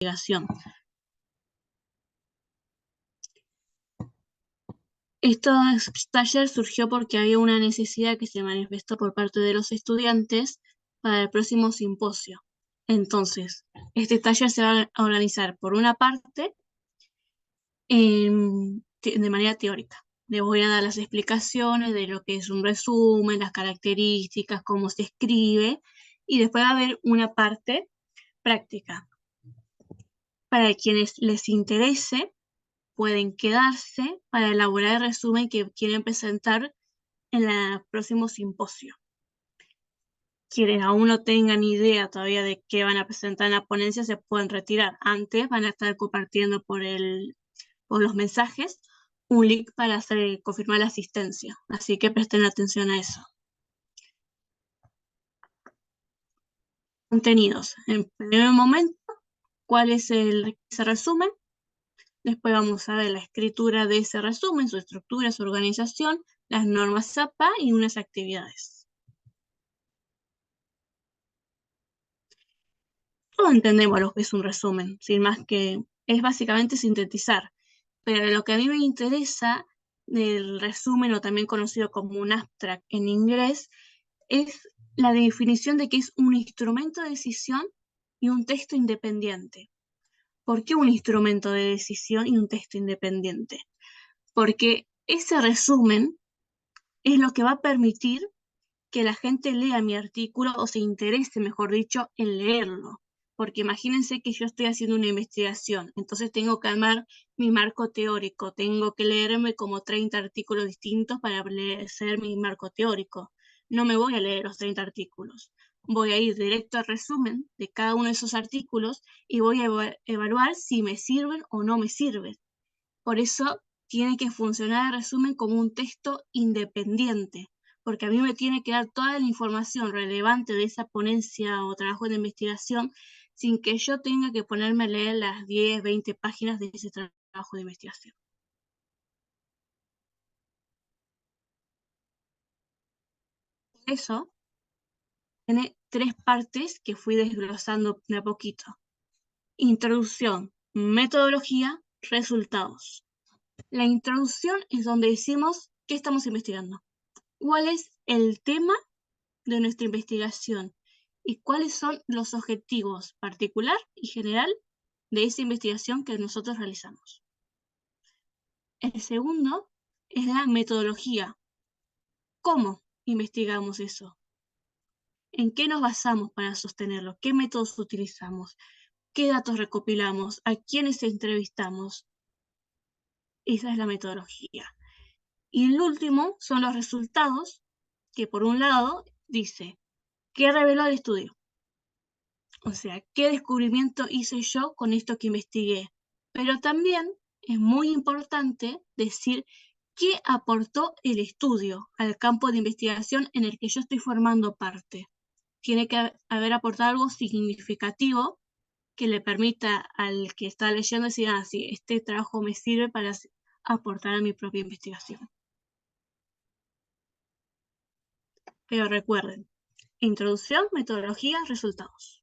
investigación. Este taller surgió porque había una necesidad que se manifestó por parte de los estudiantes para el próximo simposio. Entonces, este taller se va a organizar por una parte de manera teórica. Les voy a dar las explicaciones de lo que es un resumen, las características, cómo se escribe, y después va a haber una parte práctica. Para quienes les interese, pueden quedarse para elaborar el resumen que quieren presentar en el próximo simposio. Quienes aún no tengan idea todavía de qué van a presentar en la ponencia se pueden retirar. Antes van a estar compartiendo por los mensajes un link para confirmar la asistencia. Así que presten atención a eso. Contenidos. En primer momento, ¿cuál es ese resumen? Después vamos a ver la escritura de ese resumen, su estructura, su organización, las normas ZAPA y unas actividades. Todos entendemos lo que es un resumen, sin más que es básicamente sintetizar. Pero lo que a mí me interesa del resumen, o también conocido como un abstract en inglés, es la definición de que es un instrumento de decisión y un texto independiente. ¿Por qué un instrumento de decisión y un texto independiente? Porque ese resumen es lo que va a permitir que la gente lea mi artículo o se interese, mejor dicho, en leerlo. Porque imagínense que yo estoy haciendo una investigación, entonces tengo que armar mi marco teórico, tengo que leerme como 30 artículos distintos para hacer mi marco teórico. No me voy a leer los 30 artículos. Voy a ir directo al resumen de cada uno de esos artículos y voy a evaluar si me sirven o no me sirven. Por eso tiene que funcionar el resumen como un texto independiente, porque a mí me tiene que dar toda la información relevante de esa ponencia o trabajo de investigación sin que yo tenga que ponerme a leer las 10, 20 páginas de ese trabajo de investigación. Por eso tiene 3 partes que fui desglosando de a poquito. Introducción, metodología, resultados. La introducción es donde decimos qué estamos investigando, cuál es el tema de nuestra investigación y cuáles son los objetivos particular y general de esa investigación que nosotros realizamos. El segundo es la metodología. ¿Cómo investigamos eso? ¿En qué nos basamos para sostenerlo? ¿Qué métodos utilizamos? ¿Qué datos recopilamos? ¿A quiénes entrevistamos? Esa es la metodología. Y el último son los resultados, que por un lado dice, ¿qué reveló el estudio? O sea, ¿qué descubrimiento hice yo con esto que investigué? Pero también es muy importante decir qué aportó el estudio al campo de investigación en el que yo estoy formando parte. Tiene que haber aportado algo significativo que le permita al que está leyendo decir, ah, sí, este trabajo me sirve para aportar a mi propia investigación. Pero recuerden, introducción, metodología, resultados.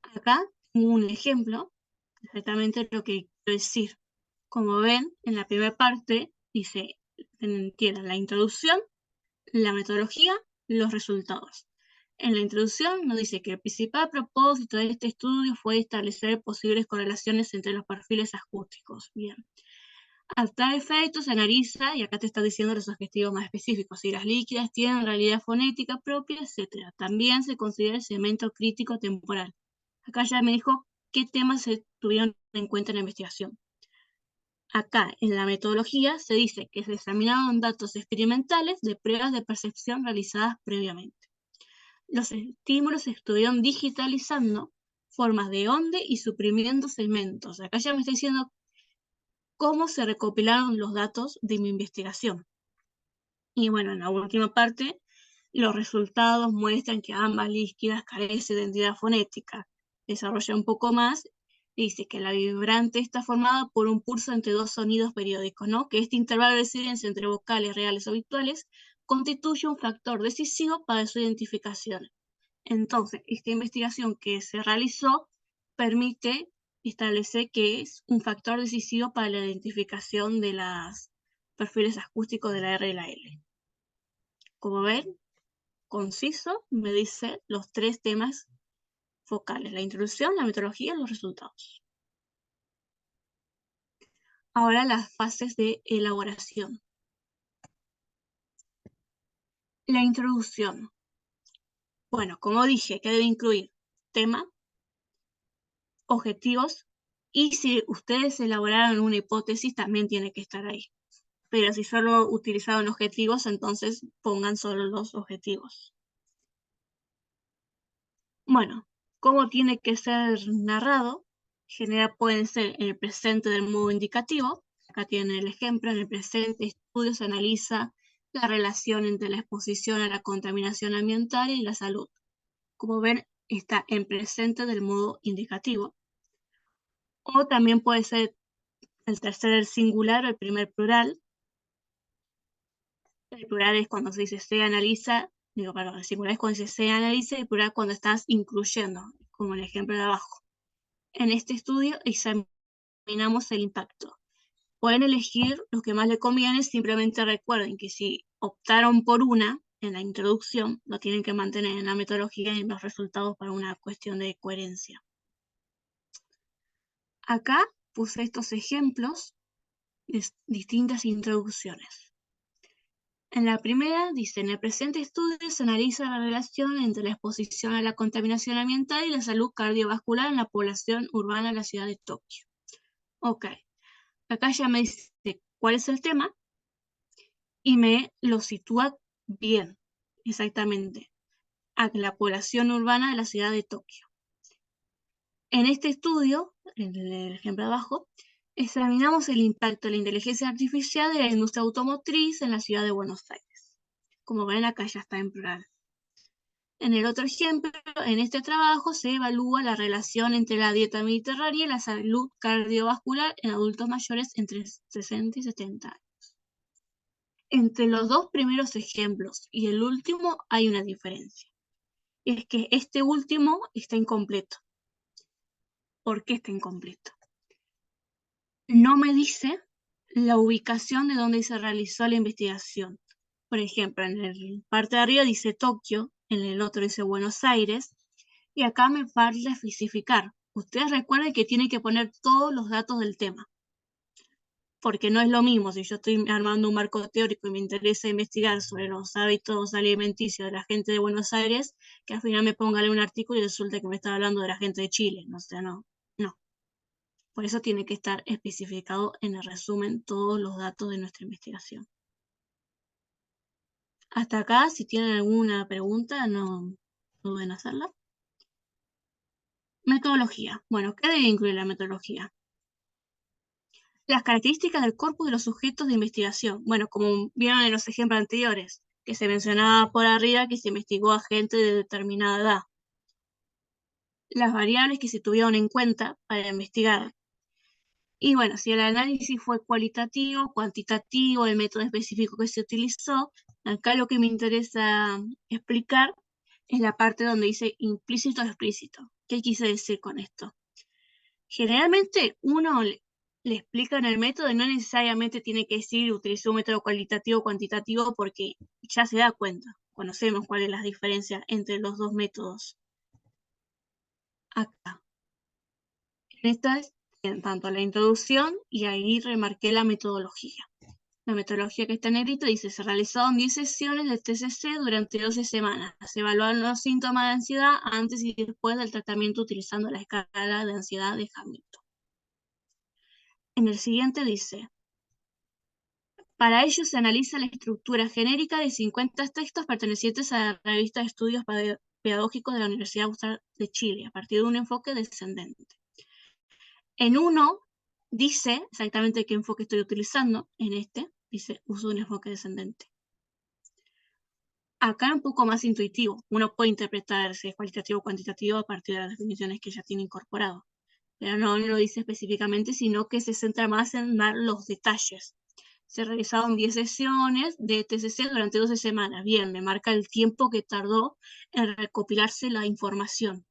Acá tengo un ejemplo, exactamente lo que quiero decir. Como ven, en la primera parte dice, tienen la introducción, la metodología, los resultados. En la introducción nos dice que el principal propósito de este estudio fue establecer posibles correlaciones entre los perfiles acústicos. Bien. A tal efecto se analiza, y acá te está diciendo los objetivos más específicos, si las líquidas tienen realidad fonética propia, etc. También se considera el segmento crítico temporal. Acá ya me dijo qué temas se tuvieron en cuenta en la investigación. Acá, en la metodología, se dice que se examinaron datos experimentales de pruebas de percepción realizadas previamente. Los estímulos se estuvieron digitalizando formas de onda y suprimiendo segmentos. Acá ya me está diciendo cómo se recopilaron los datos de mi investigación. Y bueno, en la última parte, los resultados muestran que ambas líquidas carecen de identidad fonética. Desarrolla un poco más, dice que la vibrante está formada por un pulso entre dos sonidos periódicos, ¿no? Que este intervalo de silencio entre vocales reales o virtuales constituye un factor decisivo para su identificación. Entonces, esta investigación que se realizó permite establecer que es un factor decisivo para la identificación de los perfiles acústicos de la R y la L. Como ven, conciso, me dice los 3 temas focales: la introducción, la metodología y los resultados. Ahora las fases de elaboración. La introducción. Bueno, como dije, que debe incluir tema, objetivos, y si ustedes elaboraron una hipótesis, también tiene que estar ahí. Pero si solo utilizaron objetivos, entonces pongan solo los objetivos. Bueno, ¿cómo tiene que ser narrado? Pueden ser en el presente del modo indicativo. Acá tienen el ejemplo: en el presente estudio se analiza la relación entre la exposición a la contaminación ambiental y la salud. Como ven, está en presente del modo indicativo. O también puede ser el tercer singular o el primer plural. El plural es cuando se dice se analiza, el singular es cuando se analiza, y el plural cuando estás incluyendo, como el ejemplo de abajo. En este estudio examinamos el impacto. Pueden elegir lo que más les conviene, simplemente recuerden que si optaron por una en la introducción, lo tienen que mantener en la metodología y en los resultados para una cuestión de coherencia. Acá puse estos ejemplos de distintas introducciones. En la primera dice: en el presente estudio se analiza la relación entre la exposición a la contaminación ambiental y la salud cardiovascular en la población urbana de la ciudad de Tokio. Ok, acá ya me dice cuál es el tema y me lo sitúa bien, exactamente, a la población urbana de la ciudad de Tokio. En este estudio, en el ejemplo de abajo, examinamos el impacto de la inteligencia artificial de la industria automotriz en la ciudad de Buenos Aires. Como ven, acá ya está en plural. En el otro ejemplo, en este trabajo se evalúa la relación entre la dieta mediterránea y la salud cardiovascular en adultos mayores entre 60 y 70 años. Entre los 2 primeros ejemplos y el último hay una diferencia. Es que este último está incompleto. ¿Por qué está incompleto? No me dice la ubicación de donde se realizó la investigación. Por ejemplo, en la parte de arriba dice Tokio, en el otro dice Buenos Aires, y acá me falta especificar. Ustedes recuerden que tienen que poner todos los datos del tema, porque no es lo mismo si yo estoy armando un marco teórico y me interesa investigar sobre los hábitos alimenticios de la gente de Buenos Aires, que al final me ponga a leer un artículo y resulta que me está hablando de la gente de Chile. O sea, no. Por eso tiene que estar especificado en el resumen todos los datos de nuestra investigación. Hasta acá, si tienen alguna pregunta, no duden en hacerla. Metodología. Bueno, ¿qué debe incluir la metodología? Las características del corpus de los sujetos de investigación. Bueno, como vieron en los ejemplos anteriores, que se mencionaba por arriba que se investigó a gente de determinada edad. Las variables que se tuvieron en cuenta para investigar. Y bueno, si el análisis fue cualitativo, cuantitativo, el método específico que se utilizó, acá lo que me interesa explicar es la parte donde dice implícito o explícito. ¿Qué quise decir con esto? Generalmente uno le explica en el método y no necesariamente tiene que decir utilicé un método cualitativo o cuantitativo, porque ya se da cuenta, conocemos cuál es la diferencia entre los 2 métodos. Acá. En esta tienen tanto la introducción y ahí remarqué la metodología. La metodología que está en negrito dice: se realizaron 10 sesiones de TCC durante 12 semanas. Se evaluaron los síntomas de ansiedad antes y después del tratamiento utilizando la escala de ansiedad de Hamilton. En el siguiente dice: para ello se analiza la estructura genérica de 50 textos pertenecientes a la revista de estudios pedagógicos de la Universidad Austral de Chile, a partir de un enfoque descendente. En uno dice exactamente qué enfoque estoy utilizando. En este dice uso un enfoque descendente. Acá un poco más intuitivo. Uno puede interpretar si es cualitativo o cuantitativo a partir de las definiciones que ya tiene incorporado. Pero no lo dice específicamente, sino que se centra más en dar los detalles. Se realizaron 10 sesiones de TCC durante 12 semanas. Bien, me marca el tiempo que tardó en recopilarse la información.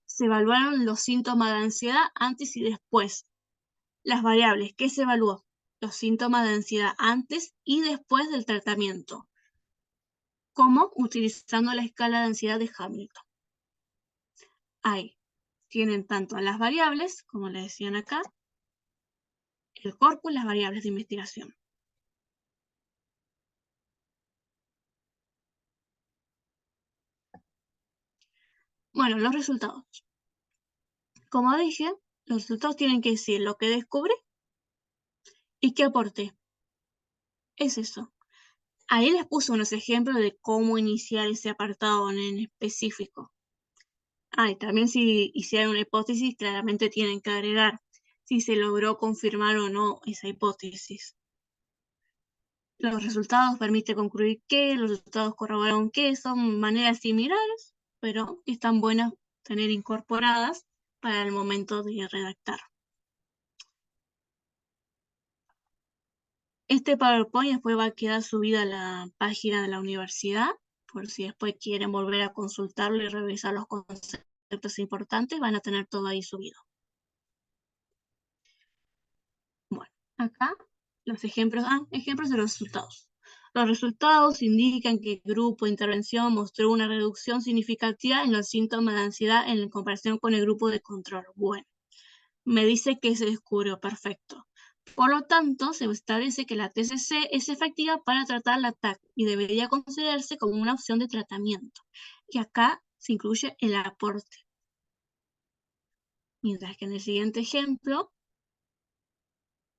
Se evaluaron los síntomas de ansiedad antes y después. Las variables que se evaluó, los síntomas de ansiedad antes y después del tratamiento. ¿Cómo? Utilizando la escala de ansiedad de Hamilton. Ahí tienen tanto las variables, como les decían acá, el corpus, las variables de investigación. Bueno, los resultados. Como dije, los resultados tienen que decir lo que descubrí y qué aporté. Es eso. Ahí les puse unos ejemplos de cómo iniciar ese apartado en específico. Y también si hicieron una hipótesis, claramente tienen que agregar si se logró confirmar o no esa hipótesis. Los resultados permiten concluir que, los resultados corroboran que, son maneras similares, pero están buenas tener incorporadas para el momento de redactar. Este PowerPoint después va a quedar subido a la página de la universidad, por si después quieren volver a consultarlo y revisar los conceptos importantes, van a tener todo ahí subido. Bueno, acá los ejemplos, ejemplos de los resultados. Los resultados indican que el grupo de intervención mostró una reducción significativa en los síntomas de ansiedad en comparación con el grupo de control. Bueno, me dice que se descubrió, perfecto. Por lo tanto, se establece que la TCC es efectiva para tratar la TAC y debería considerarse como una opción de tratamiento. Y acá se incluye el aporte. Mientras que en el siguiente ejemplo,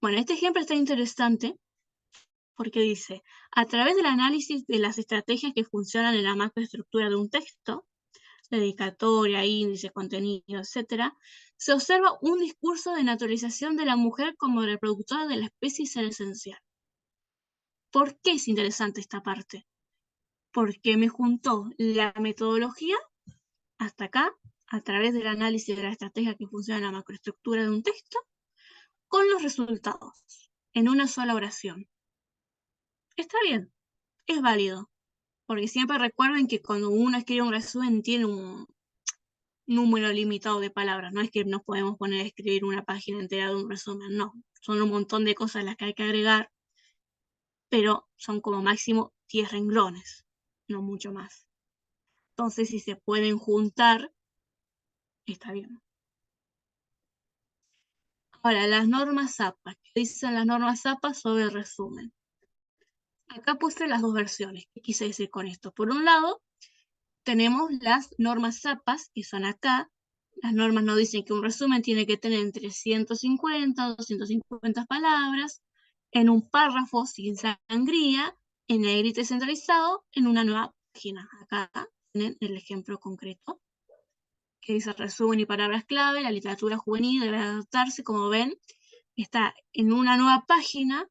bueno, este ejemplo está interesante porque dice, a través del análisis de las estrategias que funcionan en la macroestructura de un texto, dedicatoria, índice, contenido, etc., se observa un discurso de naturalización de la mujer como reproductora de la especie y ser esencial. ¿Por qué es interesante esta parte? Porque me juntó la metodología hasta acá, a través del análisis de la estrategia que funciona en la macroestructura de un texto, con los resultados, en una sola oración. Está bien, es válido, porque siempre recuerden que cuando uno escribe un resumen tiene un número limitado de palabras, no es que nos podemos poner a escribir una página entera de un resumen, no, son un montón de cosas las que hay que agregar, pero son como máximo 10 renglones, no mucho más. Entonces, si se pueden juntar, está bien. Ahora, las normas APA. ¿Qué dicen las normas APA sobre el resumen? Acá puse las dos versiones. ¿Qué quise decir con esto? Por un lado, tenemos las normas APA, que son acá. Las normas nos dicen que un resumen tiene que tener entre 150 o 250 palabras, en un párrafo sin sangría, en negrita y centralizado, en una nueva página. Acá tienen el ejemplo concreto, que dice resumen y palabras clave. La literatura juvenil debe adaptarse, como ven, está en una nueva página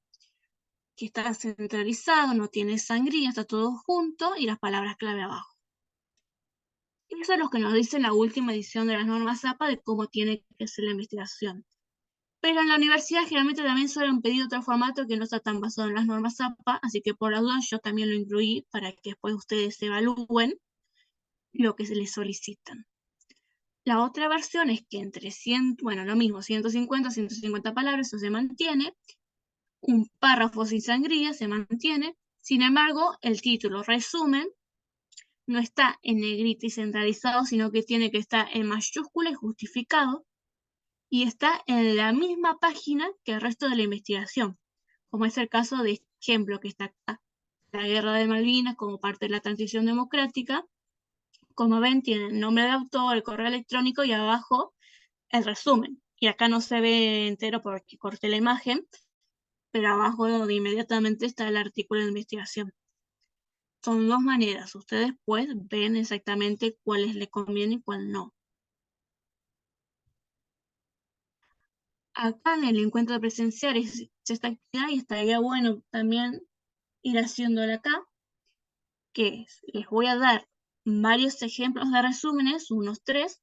que está centralizado, no tiene sangría, está todo junto y las palabras clave abajo. Eso es lo que nos dice la última edición de las normas APA de cómo tiene que ser la investigación. Pero en la universidad generalmente también suelen pedir otro formato que no está tan basado en las normas APA, así que por las dudas yo también lo incluí para que después ustedes evalúen lo que se les solicitan. La otra versión es que entre 100, bueno, lo mismo, 150, 150 palabras, eso se mantiene. Un párrafo sin sangría se mantiene. Sin embargo, el título, resumen, no está en negrita y centralizado, sino que tiene que estar en mayúscula y justificado. Y está en la misma página que el resto de la investigación, como es el caso de ejemplo que está acá. La Guerra de Malvinas como parte de la transición democrática. Como ven, tiene el nombre de autor, el correo electrónico y abajo el resumen. Y acá no se ve entero porque corté la imagen, pero abajo de inmediatamente está el artículo de investigación. Son dos maneras. Ustedes pues ven exactamente cuáles les conviene y cuál no. Acá en el encuentro presencial es esta actividad y estaría bueno también ir haciéndola acá, que es, les voy a dar varios ejemplos de resúmenes, unos 3,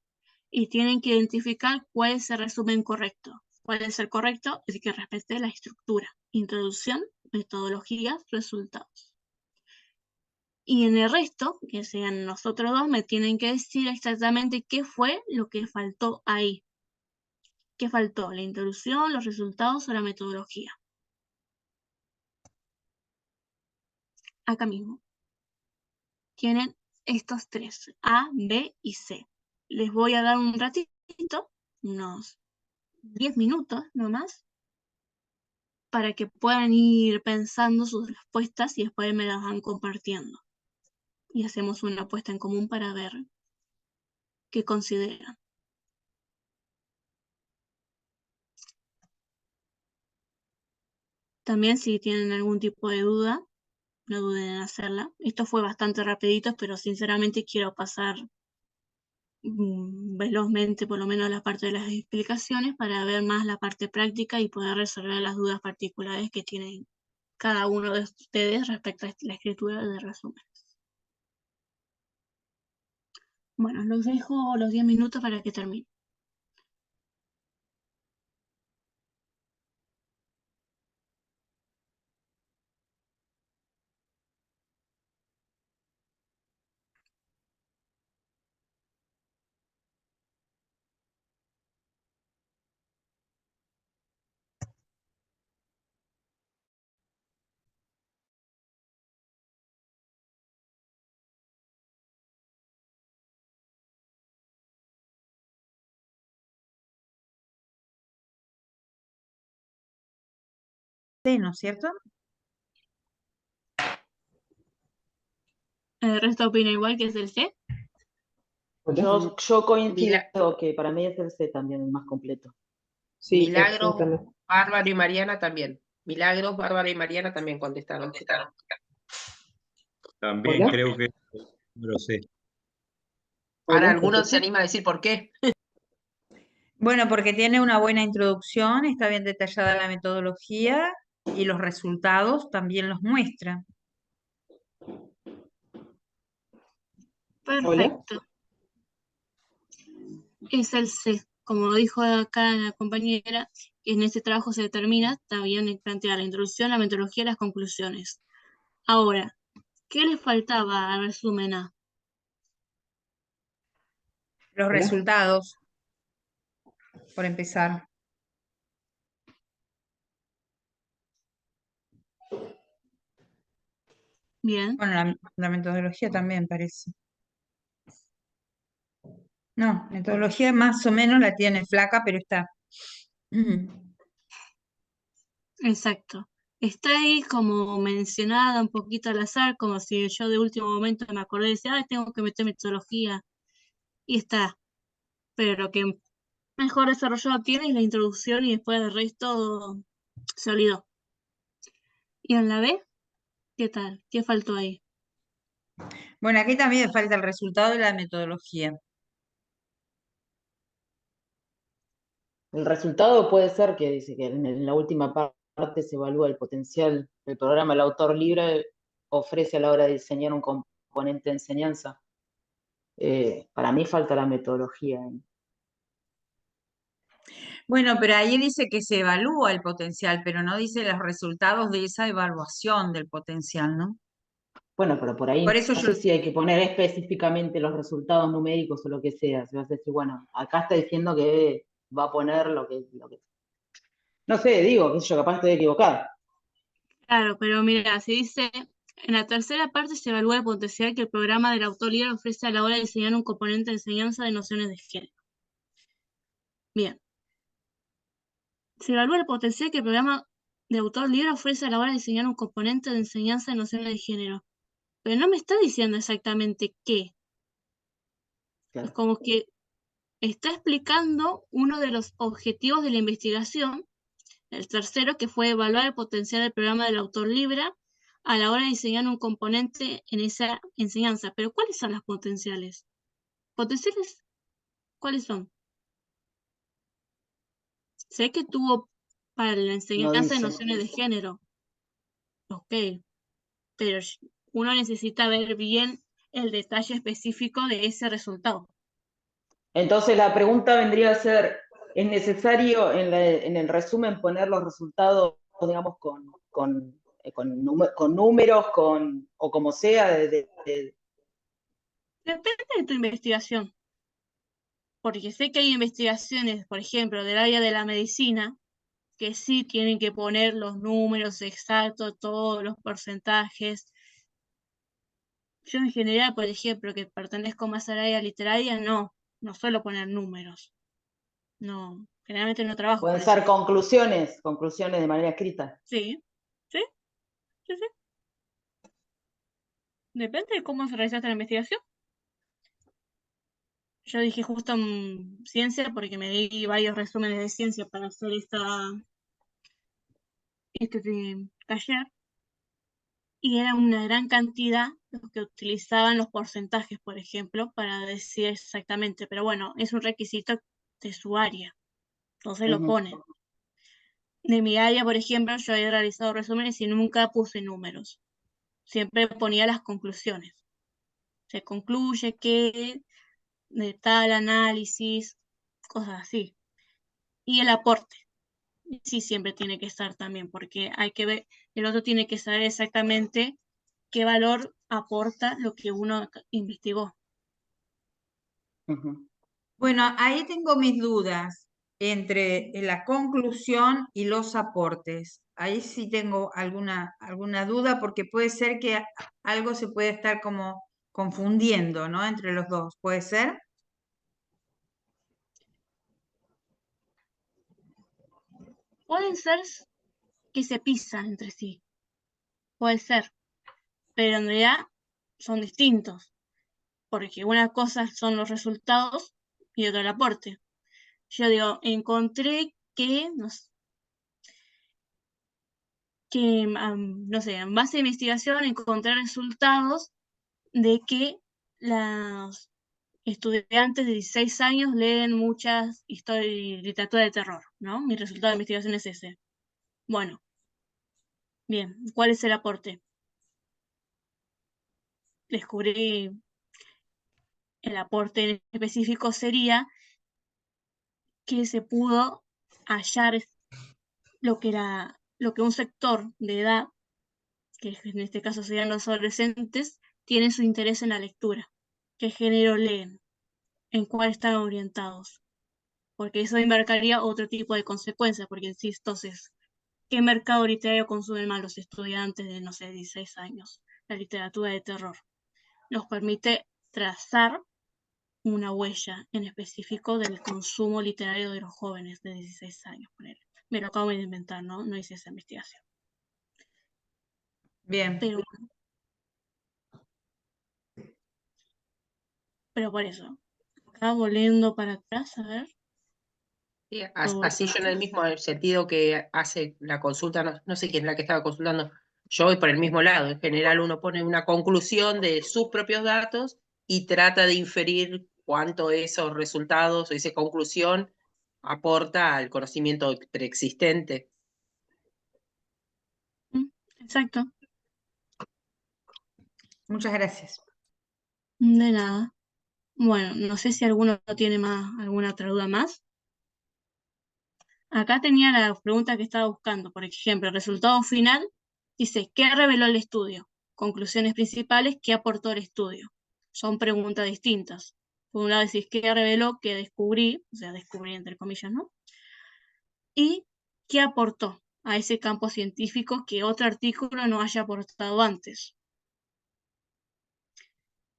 y tienen que identificar cuál es el resumen correcto. ¿Cuál es el correcto? El que respete la estructura. Introducción, metodologías, resultados. Y en el resto, que sean nosotros dos, me tienen que decir exactamente qué fue lo que faltó ahí. ¿Qué faltó? ¿La introducción, los resultados o la metodología? Acá mismo. Tienen estos tres, A, B y C. Les voy a dar un ratito, unos 10 minutos nomás, para que puedan ir pensando sus respuestas y después me las van compartiendo. Y hacemos una apuesta en común para ver qué consideran. También si tienen algún tipo de duda, no duden en hacerla. Esto fue bastante rapidito, pero sinceramente quiero pasar velozmente por lo menos la parte de las explicaciones para ver más la parte práctica y poder resolver las dudas particulares que tienen cada uno de ustedes respecto a la escritura de resúmenes. Bueno, los dejo los 10 minutos para que termine. Sí, ¿no es cierto? ¿El resto opina igual que es el C? Yo coincido que para mí es el C también el más completo. Sí, Milagros, absolutamente. Bárbaro y Mariana también. Milagros, Bárbara y Mariana también contestaron. También ¿Hola? creo que no lo sé. Ahora, Hola, ¿alguno se perfecto. anima a decir por qué? Bueno, porque tiene una buena introducción, está bien detallada la metodología y los resultados también los muestra. Hola. Perfecto. Es el C. Como dijo acá la compañera, en este trabajo se determina, está bien planteada la introducción, la metodología y las conclusiones. Ahora, ¿qué le faltaba al resumen A? Los Hola. resultados, por empezar. Bien, Bueno, la metodología también parece. No, metodología más o menos la tiene flaca, pero está. exacto. Está ahí como mencionada un poquito al azar, como si yo de último momento me acordé y decía, ay, tengo que meter metodología. Y está. Pero lo que mejor desarrollado tiene es la introducción y después el resto se olvidó. ¿Y en la B? ¿Qué tal? ¿Qué faltó ahí? Bueno, aquí también falta el resultado de la metodología. El resultado puede ser que dice que en la última parte se evalúa el potencial del programa. El autor libre ofrece a la hora de diseñar un componente de enseñanza. Para mí falta la metodología. Bueno, pero ahí dice que se evalúa el potencial, pero no dice los resultados de esa evaluación del potencial, ¿no? Bueno, pero por ahí Por eso no yo, sé si hay que poner específicamente los resultados numéricos o lo que sea. Se va a decir, bueno, acá está diciendo que va a poner lo que... No sé, digo, qué sé yo, capaz estoy equivocado. Claro, pero mira, se dice, en la tercera parte se evalúa el potencial que el programa del autor libre ofrece a la hora de diseñar un componente de enseñanza de nociones de género. Bien. Se evalúa el potencial que el programa de autor libre ofrece a la hora de diseñar un componente de enseñanza de nociones de género. Pero no me está diciendo exactamente qué. Claro. Es como que está explicando uno de los objetivos de la investigación, el tercero, que fue evaluar el potencial del programa del autor libre a la hora de diseñar un componente en esa enseñanza. Pero ¿cuáles son los potenciales? ¿Potenciales? ¿Cuáles son? Sé que tuvo para la No enseñanza de dice. nociones de género. Ok, pero uno necesita ver bien el detalle específico de ese resultado. Entonces la pregunta vendría a ser, es necesario en el resumen poner los resultados, digamos, con números, o como sea, Depende de tu investigación, porque sé que hay investigaciones, por ejemplo, del área de la medicina, que sí tienen que poner los números exactos, todos los porcentajes. Yo en general, por ejemplo, que pertenezco más al área literaria, no suelo poner números. No, generalmente no trabajo pueden con eso. ser conclusiones de manera escrita. Sí, sí, sí, sí. Depende de cómo se realizaste la investigación. Yo dije justo ciencia porque me di varios resúmenes de ciencia para hacer este taller, y era una gran cantidad los que utilizaban los porcentajes, por ejemplo, para decir exactamente, pero bueno, es un requisito de su área, entonces lo ponen. De mi área, por ejemplo, yo he realizado resúmenes y nunca puse números, siempre ponía las conclusiones. Se concluye que de tal análisis, cosas así. Y el aporte, sí, siempre tiene que estar también, porque hay que ver, el otro tiene que saber exactamente qué valor aporta lo que uno investigó. Bueno, ahí tengo mis dudas entre la conclusión y los aportes. Ahí sí tengo alguna duda porque puede ser que algo se puede estar como confundiendo, ¿no? Entre los dos, ¿puede ser? Pueden ser que se pisan entre sí, puede ser, pero en realidad son distintos, porque una cosa son los resultados y otra el aporte. Yo digo, encontré que, no sé, en base a investigación encontré resultados de que los estudiantes de 16 años leen muchas historias y literatura de terror, ¿no? Mi resultado de investigación es ese. Bueno, bien, ¿cuál es el aporte? Descubrí el aporte en específico sería que se pudo hallar lo que un sector de edad, que en este caso serían los adolescentes, tiene su interés en la lectura, qué género leen, en cuál están orientados, porque eso embarcaría otro tipo de consecuencias, porque insisto, entonces, ¿qué mercado literario consumen más los estudiantes de, no sé, 16 años? La literatura de terror. Nos permite trazar una huella en específico del consumo literario de los jóvenes de 16 años. Me lo acabo de inventar, ¿no? No hice esa investigación. Bien. Pero por eso, acá volviendo para atrás, a ver. Sí, así yo en el mismo sentido que hace la consulta, no sé quién es la que estaba consultando, yo voy por el mismo lado. En general uno pone una conclusión de sus propios datos y trata de inferir cuánto esos resultados o esa conclusión aporta al conocimiento preexistente. Exacto. Muchas gracias. De nada. Bueno, no sé si alguno tiene alguna otra duda más. Acá tenía la pregunta que estaba buscando. Por ejemplo, el resultado final dice, ¿qué reveló el estudio? Conclusiones principales, ¿qué aportó el estudio? Son preguntas distintas. Por un lado decís, ¿qué reveló? ¿Qué descubrí? O sea, descubrí entre comillas, ¿no? Y ¿qué aportó a ese campo científico que otro artículo no haya aportado antes?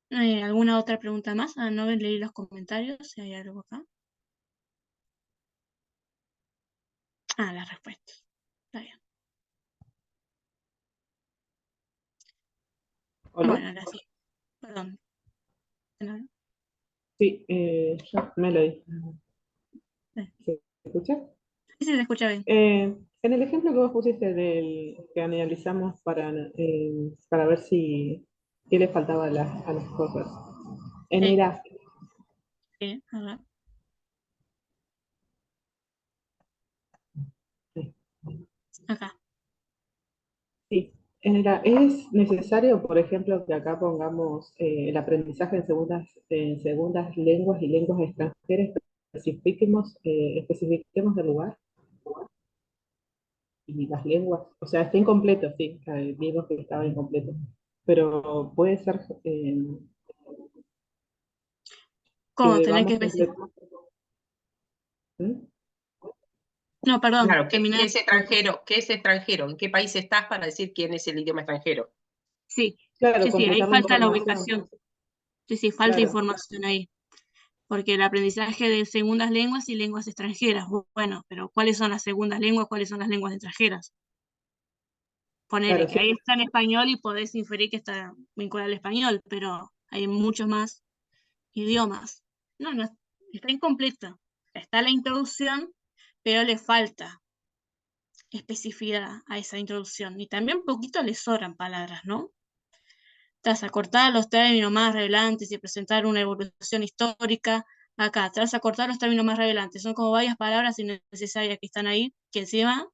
¿Alguna otra pregunta más? No leí los comentarios, si hay algo acá. Las respuestas. Está bien. Hola. Bueno, ahora sí. Perdón. Sí, yo Melody. Sí. ¿Se escucha? Sí, se escucha bien. En el ejemplo que vos pusiste del que analizamos para ver qué le faltaba a las cosas. En Sí. ERA, Sí, a ver. sí, Acá. sí, en ERA, ¿es necesario, por ejemplo, que acá pongamos el aprendizaje en segundas lenguas y lenguas extranjeras, especifiquemos el lugar y las lenguas. O sea, está incompleto, sí, vimos que estaba incompleto. Pero puede ser que ¿Cómo tener que debamos especificar? completar. ¿Mm? No, perdón, Claro, ¿qué terminar. es extranjero? ¿Qué es extranjero? ¿En qué país estás para decir quién es el idioma extranjero? Sí, Claro, sí, ahí completar la falta la información. ubicación. Sí, falta Claro, información ahí. Porque el aprendizaje de segundas lenguas y lenguas extranjeras, bueno, pero ¿cuáles son las segundas lenguas? ¿Cuáles son las lenguas extranjeras? Ponele claro, que sí. ahí está en español y podés inferir que está vinculado al español, pero hay muchos más idiomas. No, no, está incompleta. Está la introducción, pero le falta especificidad a esa introducción. Y también un poquito le sobran palabras, ¿no? Tras acortar los términos más relevantes y presentar una evolución histórica, acá, tras acortar los términos más relevantes, son como varias palabras innecesarias que están ahí, que encima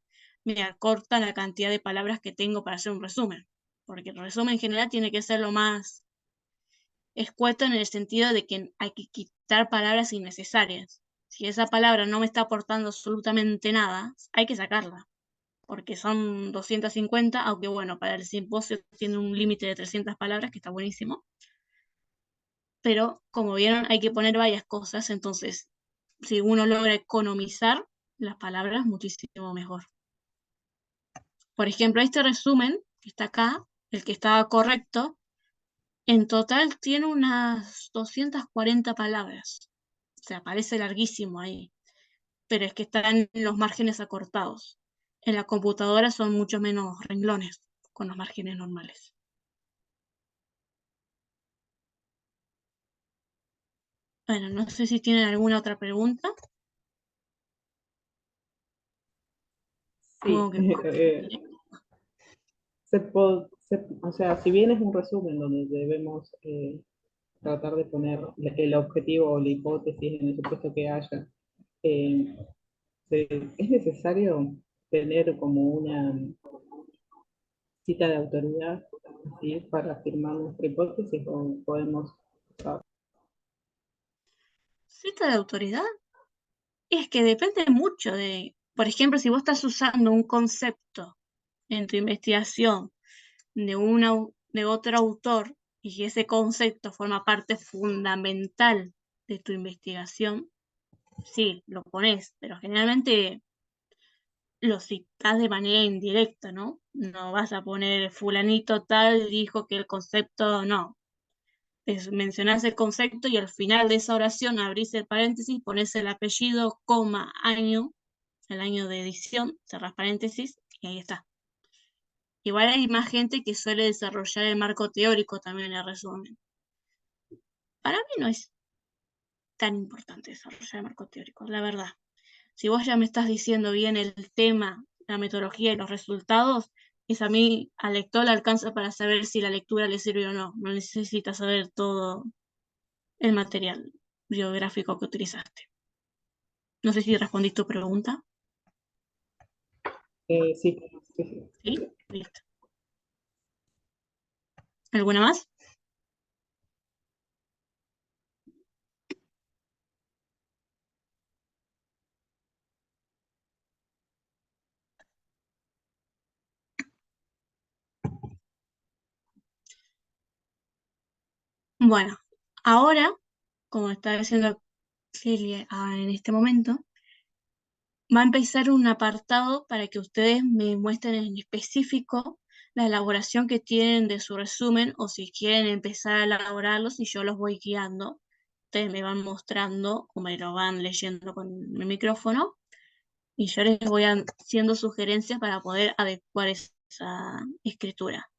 me acortan la cantidad de palabras que tengo para hacer un resumen. Porque el resumen en general tiene que ser lo más escueto en el sentido de que hay que quitar palabras innecesarias. Si esa palabra no me está aportando absolutamente nada, hay que sacarla, porque son 250, aunque bueno, para el simposio tiene un límite de 300 palabras, que está buenísimo, pero como vieron hay que poner varias cosas, entonces si uno logra economizar las palabras, muchísimo mejor. Por ejemplo, este resumen que está acá, el que estaba correcto, en total tiene unas 240 palabras. O sea, parece larguísimo ahí, pero es que están los márgenes acortados. En la computadora son mucho menos renglones con los márgenes normales. Bueno, no sé si tienen alguna otra pregunta. Sí. Supongo que O sea, si bien es un resumen donde debemos tratar de poner el objetivo o la hipótesis en el supuesto que haya, eh, es necesario tener como una cita de autoridad, ¿sí? Para afirmar nuestra hipótesis o podemos usar. cita de autoridad es que depende mucho de, por ejemplo, si vos estás usando un concepto en tu investigación de otro autor y ese concepto forma parte fundamental de tu investigación, sí, lo pones, pero generalmente lo citas de manera indirecta, ¿no? No vas a poner fulanito tal dijo que el concepto no. Mencionás el concepto y al final de esa oración abrís el paréntesis, pones el apellido, coma, año, el año de edición, cerrás paréntesis y ahí está. Igual hay más gente que suele desarrollar el marco teórico también en el resumen. Para mí no es tan importante desarrollar el marco teórico, la verdad. Si vos ya me estás diciendo bien el tema, la metodología y los resultados, es a mí, al lector le alcanza para saber si la lectura le sirve o no. No necesita saber todo el material biográfico que utilizaste. No sé si respondí tu pregunta. Sí, sí, sí. ¿Sí? Listo. ¿Alguna más? Bueno, ahora, como está diciendo Celia en este momento, va a empezar un apartado para que ustedes me muestren en específico la elaboración que tienen de su resumen o si quieren empezar a elaborarlos y yo los voy guiando. Ustedes me van mostrando o me lo van leyendo con el micrófono y yo les voy haciendo sugerencias para poder adecuar esa escritura.